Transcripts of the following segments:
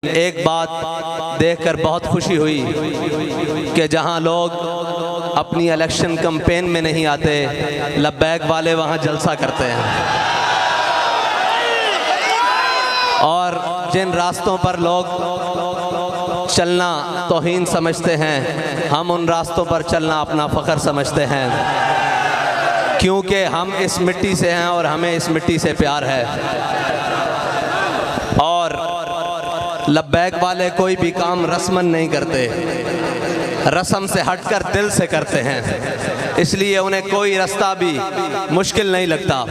ایک بات دیکھ کر بہت خوشی ہوئی کہ جہاں لوگ اپنی الیکشن کمپین میں نہیں آتے، لبیک والے وہاں جلسہ کرتے ہیں، اور جن راستوں پر لوگ چلنا توہین سمجھتے ہیں، ہم ان راستوں پر چلنا اپنا فخر سمجھتے ہیں، کیونکہ ہم اس مٹی سے ہیں اور ہمیں اس مٹی سے پیار ہے۔ اور لبیک والے کوئی بھی کام رسمن نہیں کرتے، رسم سے ہٹ کر دل سے کرتے ہیں، اس لیے انہیں کوئی رستہ بھی مشکل نہیں لگتا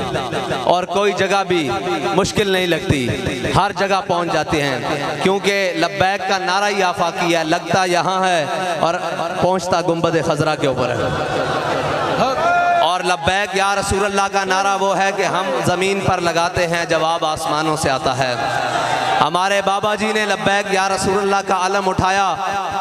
اور کوئی جگہ بھی مشکل نہیں لگتی، ہر جگہ پہنچ جاتے ہیں، کیونکہ لبیک کا نعرہ ہی آفاقی ہے، لگتا یہاں ہے اور پہنچتا گنبد خضرا کے اوپر ہے۔ اور لبیک یا رسول اللہ کا نعرہ وہ ہے کہ ہم زمین پر لگاتے ہیں، جواب آسمانوں سے آتا ہے۔ ہمارے بابا جی نے لبیک یا رسول اللہ کا علم اٹھایا،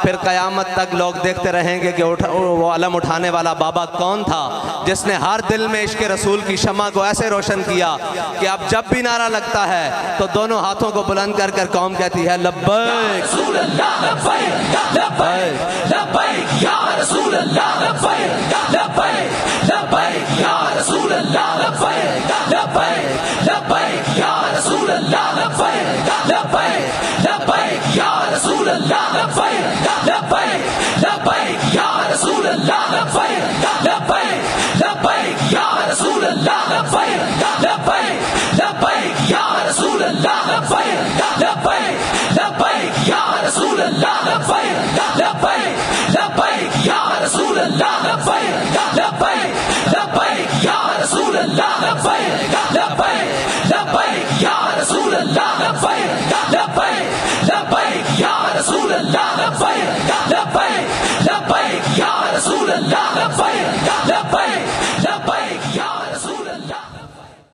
پھر قیامت تک لوگ دیکھتے رہیں گے کہ وہ علم اٹھانے والا بابا کون تھا، جس نے ہر دل میں عشق رسول کی شمع کو ایسے روشن کیا کہ اب جب بھی نعرہ لگتا ہے تو دونوں ہاتھوں کو بلند کر کر قوم کہتی ہے لبیک رسول اللہ لبیک لبیک لبیک یا رسول اللہ لبیک لبیک لبیک یا رسول اللہ لبیک لبیک لبیک یا رسول اللہ لبیک لبیک لبیک یا رسول اللہ لبیک لبیک لبیک یا رسول اللہ لبیک لبیک لبیک یا رسول اللہ لبیک لبیک لبیک یا رسول اللہ لبیک لبیک لبیک یا رسول اللہ لبیک لبیک لبیک یا رسول اللہ لبیک لبیک لبیک یا رسول اللہ لبیک لبیک لبیک یا رسول اللہ لبیک لبیک لبیک یا رسول اللہ لبیک لبیک لبیک یا رسول اللہ لبیک